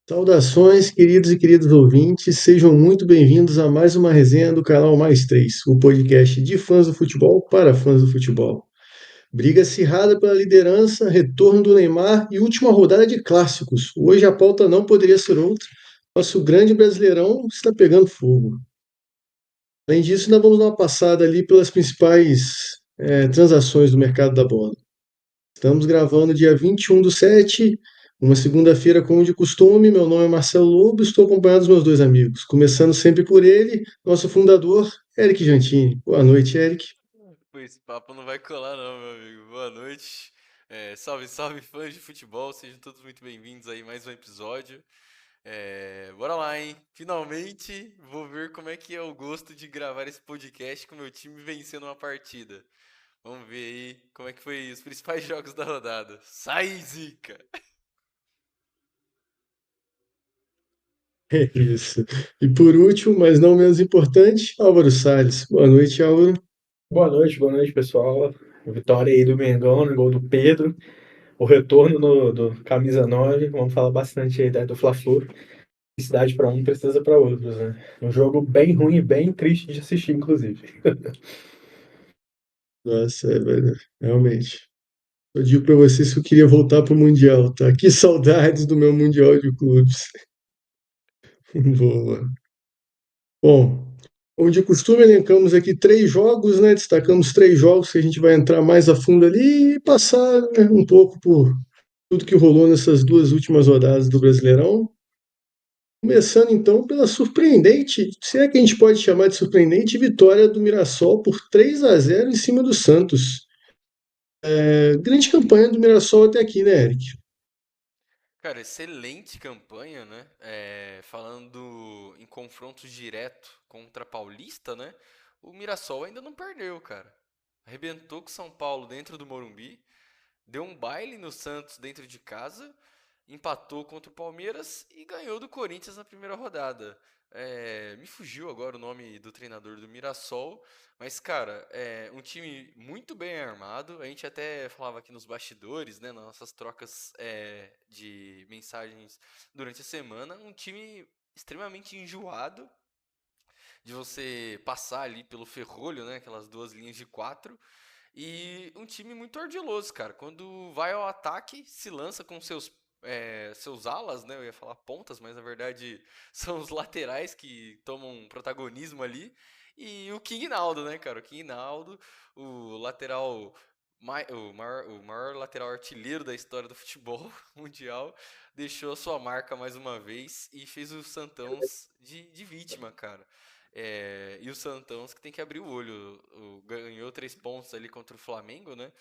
Saudações, queridos e queridas ouvintes, sejam muito bem-vindos a mais uma resenha do canal Mais 3, o podcast de fãs do futebol para fãs do futebol. Briga acirrada pela liderança, retorno do Neymar e última rodada de clássicos. Hoje a pauta não poderia ser outra. Nosso grande Brasileirão está pegando fogo. Além disso, ainda vamos dar uma passada ali pelas principais transações do mercado da bola. Estamos gravando dia 21/7, uma segunda-feira, como de costume. Meu nome é Marcelo Lobo, estou acompanhado dos meus dois amigos. Começando sempre por ele, nosso fundador, Eric Jantini. Boa noite, Eric. Pô, esse papo não vai colar não, meu amigo. Boa noite. Salve, salve, fãs de futebol. Sejam todos muito bem-vindos aí a mais um episódio. Bora lá, hein? Finalmente vou ver como é que é o gosto de gravar esse podcast com meu time vencendo uma partida. Vamos ver aí como é que foi os principais jogos da rodada. Sai, zica! É isso. E por último, mas não menos importante, Álvaro Salles. Boa noite, Álvaro. Boa noite, pessoal. Vitória aí do Mengão, no gol do Pedro. O retorno do camisa 9. Vamos falar bastante aí do Fla-Flu. Felicidade para um, tristeza para outros, né? Um jogo bem ruim e bem triste de assistir, inclusive. Nossa, velho, realmente. Eu digo para vocês que eu queria voltar pro Mundial, tá? Que saudades do meu Mundial de clubes. Boa. Bom, como de costume, elencamos aqui três jogos, né? Destacamos três jogos que a gente vai entrar mais a fundo ali e passar, né, um pouco por tudo que rolou nessas duas últimas rodadas do Brasileirão. Começando então pela surpreendente, se é que a gente pode chamar de surpreendente, vitória do Mirassol por 3-0 em cima do Santos. Grande campanha do Mirassol até aqui, né, Eric? Cara, excelente campanha, né? Falando em confrontos direto contra Paulista, né? O Mirassol ainda não perdeu, cara. Arrebentou com São Paulo dentro do Morumbi, deu um baile no Santos dentro de casa, empatou contra o Palmeiras e ganhou do Corinthians na primeira rodada. Me fugiu agora o nome do treinador do Mirassol, mas cara, é um time muito bem armado. A gente até falava aqui nos bastidores, né, nas nossas trocas de mensagens durante a semana, um time extremamente enjoado de você passar ali pelo ferrolho, né, aquelas duas linhas de quatro. E um time muito ardiloso, cara. Quando vai ao ataque, se lança com seus alas, né? Eu ia falar pontas, mas na verdade são os laterais que tomam protagonismo ali. E o King Naldo, né, cara? O King Naldo, o lateral, o maior lateral artilheiro da história do futebol mundial, deixou a sua marca mais uma vez e fez o Santões de vítima, cara. E o Santões que tem que abrir o olho. Ganhou 3 pontos ali contra o Flamengo, né?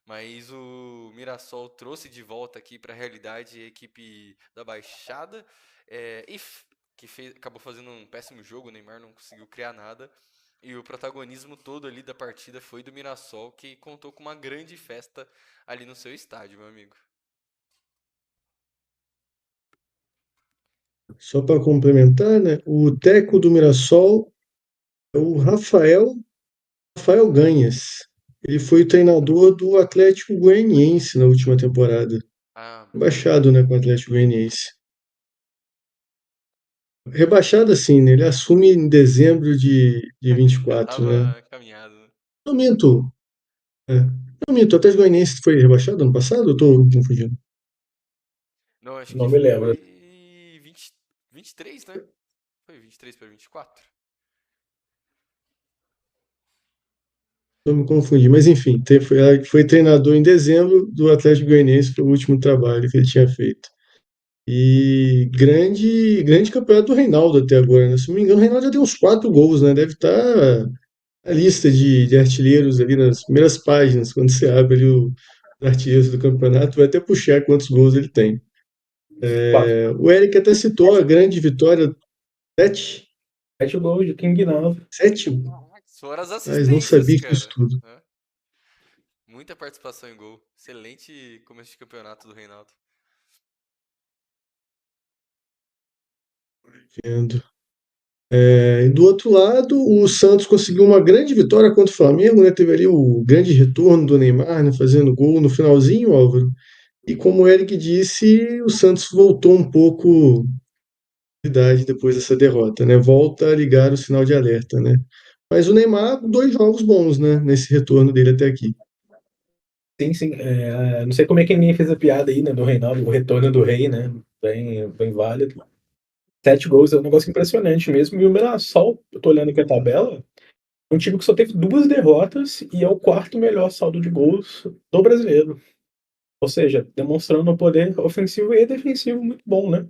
Mas o Mirassol trouxe de volta aqui para a realidade a equipe da Baixada. Acabou fazendo um péssimo jogo. O Neymar não conseguiu criar nada. E o protagonismo todo ali da partida foi do Mirassol, que contou com uma grande festa ali no seu estádio, meu amigo. Só para complementar, né? O técnico do Mirassol é o Rafael Ganhas. Ele foi o treinador do Atlético Goianiense na última temporada. Ah, Rebaixado, né, com o Atlético Goianiense. Rebaixado assim, né? Ele assume em dezembro de já 24, né? tava caminhado, né? Não minto. É. Não minto, o Atlético Goianiense foi rebaixado ano passado? Eu tô confundindo. Não, acho que Não me lembro. foi 23, né? Foi 23 para 24. Não me confundi. Mas enfim, foi treinador em dezembro do Atlético Goianiense, foi o último trabalho que ele tinha feito. E grande campeonato do Reinaldo até agora, né? Se não me engano, o Reinaldo já tem uns 4 gols, né? Deve estar a lista de artilheiros ali nas primeiras páginas, quando você abre ali os artilheiros do campeonato, vai até puxar quantos gols ele tem. Quatro. O Eric até citou a grande vitória, sete, 7 gols de King Naldo. sétimo, Fora as mas não assistências, sabia que isso cara, tudo. né? Muita participação em gol. Excelente começo de campeonato do Reinaldo. Vendo. E do outro lado, o Santos conseguiu uma grande vitória contra o Flamengo, né? Teve ali o grande retorno do Neymar, né? Fazendo gol no finalzinho, Álvaro. E como o Eric disse, o Santos voltou um pouco idade depois dessa derrota, né? Volta a ligar o sinal de alerta, né? Mas o Neymar, 2 jogos bons, né? Nesse retorno dele até aqui. Sim, sim. Não sei como é que ninguém fez a piada aí, né, do Reinaldo, o retorno do rei, né? Bem, bem válido. 7 gols é um negócio impressionante mesmo. E o Mirassol, eu tô olhando aqui a tabela, é um time que só teve 2 derrotas e é o quarto melhor saldo de gols do brasileiro. Ou seja, demonstrando um poder ofensivo e defensivo muito bom, né?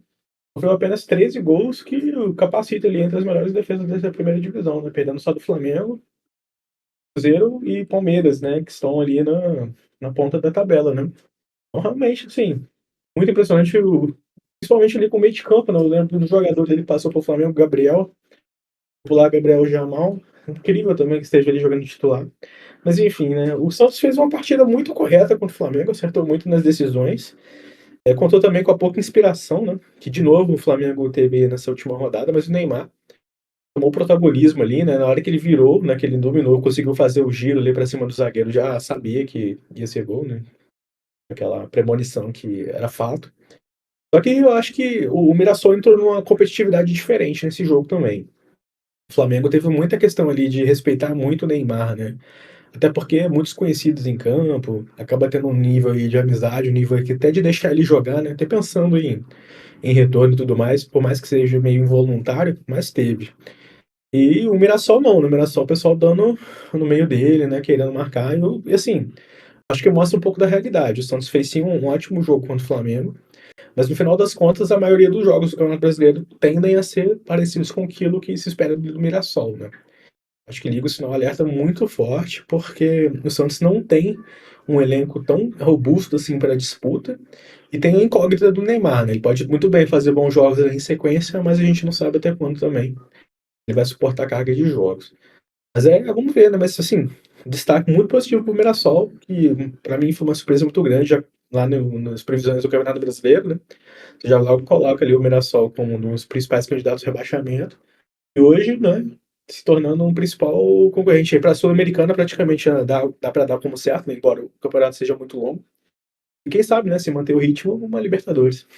Sofreu apenas 13 gols, que o capacita ali entre as melhores defesas dessa primeira divisão, né? Perdendo só do Flamengo, Cruzeiro e Palmeiras, né? Que estão ali na ponta da tabela, né? Então, realmente, assim, muito impressionante, principalmente ali com o meio de campo, né? Eu lembro do jogador dele que passou pro Flamengo, Gabriel, popular Gabriel Jamal. Incrível também que esteja ali jogando de titular. Mas enfim, né? O Santos fez uma partida muito correta contra o Flamengo, acertou muito nas decisões. Contou também com a pouca inspiração, né? Que de novo o Flamengo teve nessa última rodada, mas o Neymar tomou protagonismo ali, né? Na hora que ele virou, né? Que ele dominou, conseguiu fazer o giro ali pra cima do zagueiro, já sabia que ia ser gol, né? Aquela premonição que era fato. Só que eu acho que o Mirassol entrou numa competitividade diferente nesse jogo também. O Flamengo teve muita questão ali de respeitar muito o Neymar, né? Até porque muitos conhecidos em campo, acaba tendo um nível aí de amizade, um nível aqui até de deixar ele jogar, né? Até pensando em retorno e tudo mais, por mais que seja meio involuntário, mas teve. E o Mirassol não, no Mirassol o pessoal dando no meio dele, né? Querendo marcar. E assim, acho que mostra um pouco da realidade. O Santos fez sim um ótimo jogo contra o Flamengo. Mas no final das contas, a maioria dos jogos do Campeonato Brasileiro tendem a ser parecidos com aquilo que se espera do Mirassol, né? Acho que liga o sinal alerta muito forte, porque o Santos não tem um elenco tão robusto assim para disputa e tem a incógnita do Neymar, né? Ele pode muito bem fazer bons jogos ali em sequência, mas a gente não sabe até quando também ele vai suportar a carga de jogos. Mas vamos ver, né? Mas assim, destaque muito positivo para o Mirassol, que para mim foi uma surpresa muito grande já lá nas previsões do Campeonato Brasileiro, né? Você já logo coloca ali o Mirassol como um dos principais candidatos ao rebaixamento. E hoje, né, se tornando um principal concorrente aí para a Sul-Americana, praticamente já dá para dar como certo, né, embora o campeonato seja muito longo. E quem sabe, né, se manter o ritmo, uma Libertadores.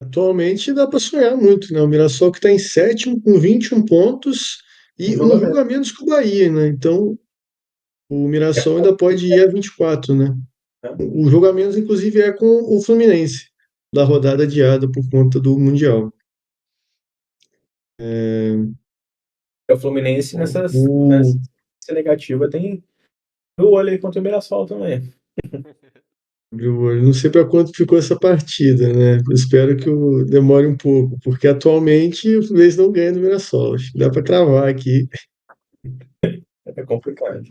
Atualmente dá para sonhar muito, né? O Mirassol que está em sétimo com 21 pontos Um e jogo um a jogo menos. a menos que o Bahia, né? Então o É, Mirassol ainda pode ir a 24, né? né? O jogo a menos, inclusive, é com o Fluminense, da rodada adiada por conta do Mundial. É, O Fluminense o, nessa negativa tem o olho aí contra o Mirassol também. eu não sei para quanto ficou essa partida, né? Eu espero que demore um pouco, porque atualmente o Fluminense não ganha do Mirassol. Acho que dá para cravar aqui. É complicado.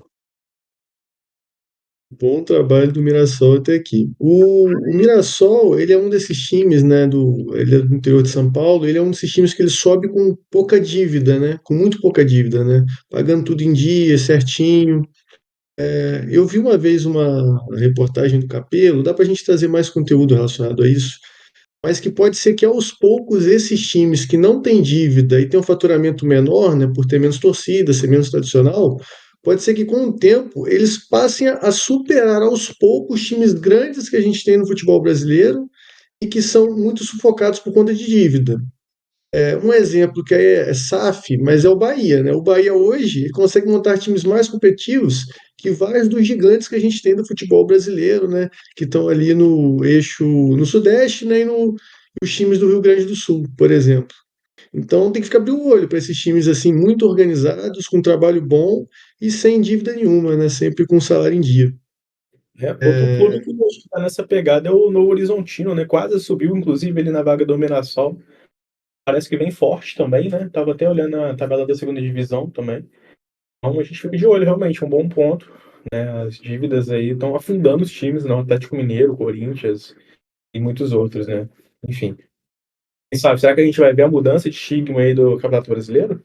Bom trabalho do Mirassol até aqui. O Mirassol, ele é um desses times, né, ele é do interior de São Paulo, ele é um desses times que ele sobe com pouca dívida, né, com muito pouca dívida, né, pagando tudo em dia, certinho. Eu vi uma vez uma reportagem do Capello, dá para a gente trazer mais conteúdo relacionado a isso, mas que pode ser que aos poucos esses times que não têm dívida e têm um faturamento menor, né, por ter menos torcida, ser menos tradicional, pode ser que com o tempo eles passem a superar aos poucos times grandes que a gente tem no futebol brasileiro e que são muito sufocados por conta de dívida. Um exemplo que aí é SAF, mas é o Bahia, né? O Bahia hoje ele consegue montar times mais competitivos que vários dos gigantes que a gente tem do futebol brasileiro, né? Que estão ali no eixo, no Sudeste, né? Os times do Rio Grande do Sul, por exemplo. Então tem que ficar de olho para esses times assim muito organizados, com trabalho bom e sem dívida nenhuma, né? Sempre com salário em dia. Outro clube É, que está nessa pegada é o Novo Horizontino, né? Quase subiu, inclusive, ele na vaga do Mirassol. Parece que vem forte também, né? Tava até olhando a tabela da segunda divisão também. Então a gente fica de olho, realmente, um bom ponto. As dívidas aí estão afundando os times, não? Atlético Mineiro, Corinthians e muitos outros, né? Enfim. Quem sabe, será que a gente vai ver a mudança de estigma aí do Campeonato Brasileiro?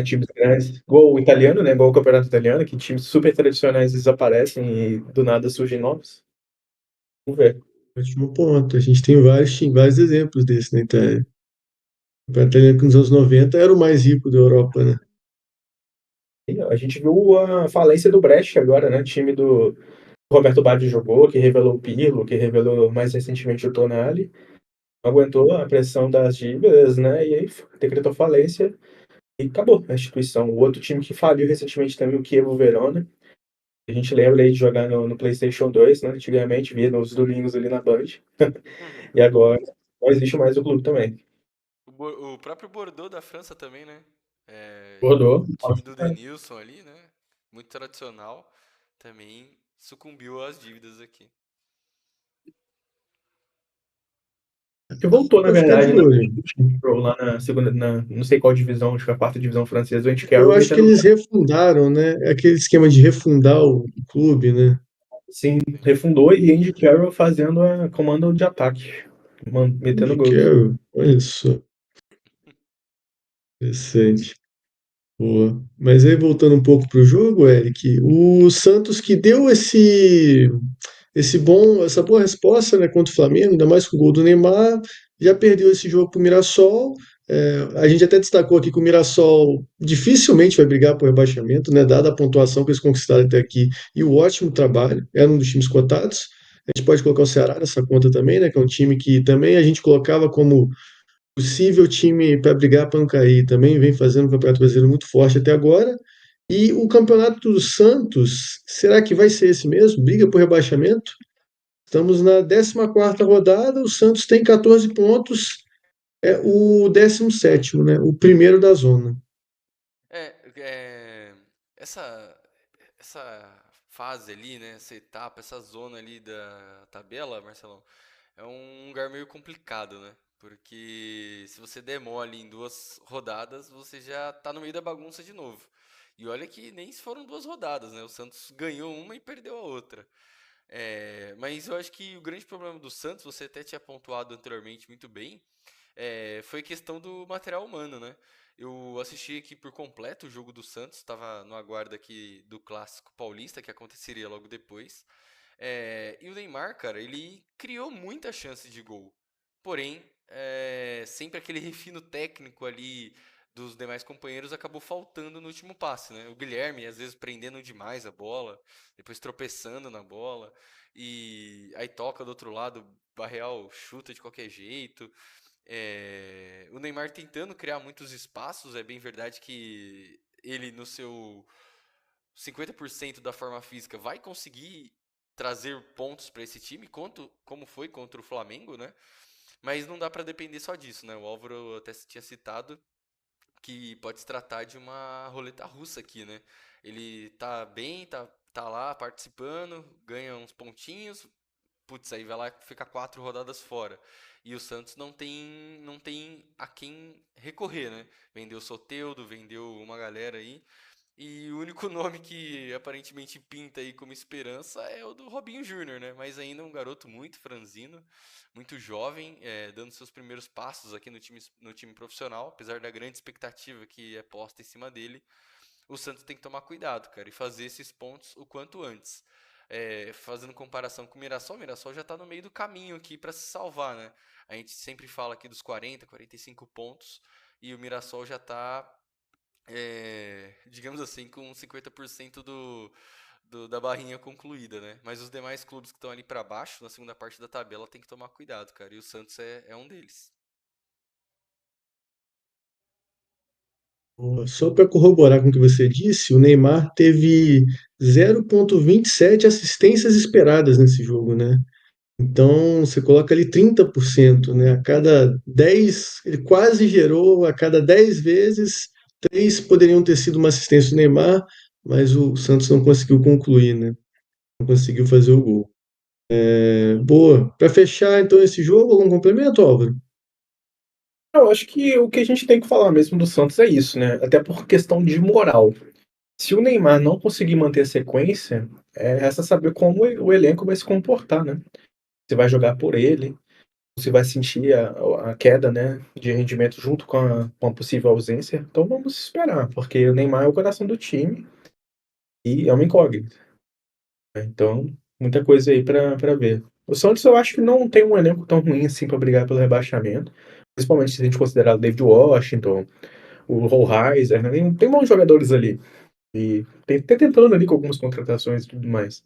Times grandes, igual o italiano, né? Igual o Campeonato Italiano, que times super tradicionais desaparecem e do nada surgem novos. Vamos ver. Ótimo ponto. A gente tem vários exemplos desse na Itália. O italiano que nos anos 90 era o mais rico da Europa, né? A gente viu a falência do Brecht agora, né? Time do o Roberto Baggio jogou, que revelou o Pirlo, que revelou mais recentemente o Tonali, não aguentou a pressão das dívidas, né? E aí decretou falência e acabou a instituição. O outro time que faliu recentemente também, o Chievo Verona. A gente lembra aí de jogar no PlayStation 2, né? Antigamente via nos domingos ali na Band. Uhum. E agora não existe mais o clube também. O próprio Bordeaux da França também, né? Rodou. Time do Denilson ali, né? Muito tradicional. Também sucumbiu às dívidas aqui. Que voltou, na Vou ficar de verdade, né? olho. Lá na segunda, não sei qual divisão, acho que é a quarta divisão francesa, o Andy Eu Carroll acho que metendo. eles refundaram, né? Aquele esquema de refundar o clube, né? Sim, refundou e Andy Carroll fazendo a comando de ataque, metendo De gols. Carroll, olha só, interessante. Boa. Mas aí voltando um pouco para o jogo, Eric, o Santos que deu essa boa resposta, né, contra o Flamengo, ainda mais com o gol do Neymar, já perdeu esse jogo para o Mirassol. A gente até destacou aqui que o Mirassol dificilmente vai brigar por rebaixamento, né, dada a pontuação que eles conquistaram até aqui e o ótimo trabalho, era um dos times cotados. A gente pode colocar o Ceará nessa conta também, né, que é um time que também a gente colocava como possível time para brigar para não cair. Também vem fazendo um Campeonato Brasileiro muito forte até agora. E o Campeonato do Santos, será que vai ser esse mesmo? Briga por rebaixamento? Estamos na 14ª rodada, o Santos tem 14 pontos, é o 17º, né? O primeiro da zona. É, é, essa, essa fase ali, né? Essa etapa, essa zona ali da tabela, Marcelão, é um lugar meio complicado, né? Porque se você der mole em 2 rodadas, você já tá no meio da bagunça de novo. E olha que nem se foram 2 rodadas, né? O Santos ganhou uma e perdeu a outra. Mas eu acho que o grande problema do Santos, você até tinha pontuado anteriormente muito bem, foi questão do material humano, né? Eu assisti aqui por completo o jogo do Santos, estava no aguardo aqui do Clássico Paulista, que aconteceria logo depois. E o Neymar, cara, ele criou muita chance de gol. Porém, sempre aquele refino técnico ali dos demais companheiros acabou faltando no último passe, né? O Guilherme, às vezes, prendendo demais a bola, depois tropeçando na bola, e aí toca do outro lado, o Barreal chuta de qualquer jeito. O Neymar tentando criar muitos espaços, é bem verdade que ele, no seu 50% da forma física, vai conseguir trazer pontos para esse time, como foi contra o Flamengo, né? Mas não dá para depender só disso, né? O Álvaro até tinha citado que pode se tratar de uma roleta russa aqui, né? Ele tá bem, tá lá participando, ganha uns pontinhos, putz, aí vai lá e fica 4 rodadas fora. E o Santos não tem a quem recorrer, né? Vendeu o Soteldo, vendeu uma galera aí. E o único nome que aparentemente pinta aí como esperança é o do Robinho Júnior, né? Mas ainda é um garoto muito franzino, muito jovem, dando seus primeiros passos aqui no time profissional, apesar da grande expectativa que é posta em cima dele. O Santos tem que tomar cuidado, cara, e fazer esses pontos o quanto antes. Fazendo comparação com o Mirassol já está no meio do caminho aqui para se salvar, né? A gente sempre fala aqui dos 40, 45 pontos e o Mirassol já está, digamos assim, com 50% da barrinha concluída, né? Mas os demais clubes que estão ali para baixo, na segunda parte da tabela, tem que tomar cuidado, cara. E o Santos é um deles. Só para corroborar com o que você disse, o Neymar teve 0,27 assistências esperadas nesse jogo, né? Então, você coloca ali 30%, né? A cada 10, ele quase gerou, a cada 10 vezes, 3 poderiam ter sido uma assistência do Neymar, mas o Santos não conseguiu concluir, né? Não conseguiu fazer o gol. Boa. Para fechar, então, esse jogo, algum complemento, Álvaro? Eu acho que o que a gente tem que falar mesmo do Santos é isso, né? Até por questão de moral. Se o Neymar não conseguir manter a sequência, é resta saber como o elenco vai se comportar, né? Se vai jogar por ele, se vai sentir a queda, né, de rendimento junto com a possível ausência. Então vamos esperar, porque o Neymar é o coração do time e é uma incógnita, né? Então, muita coisa aí para ver. O Santos eu acho que não tem um elenco tão ruim assim para brigar pelo rebaixamento, principalmente se a gente considerar o David Washington, o Rollheiser, né? Tem bons jogadores ali. E tem tentando ali com algumas contratações e tudo mais.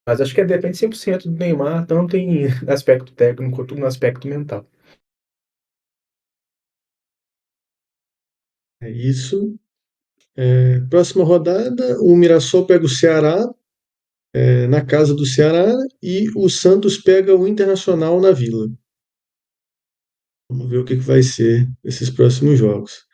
Mas acho que depende 100% do Neymar, tanto em aspecto técnico quanto no aspecto mental. É isso. Próxima rodada, o Mirassol pega o Ceará, na casa do Ceará, e o Santos pega o Internacional na Vila. Vamos ver o que vai ser esses próximos jogos.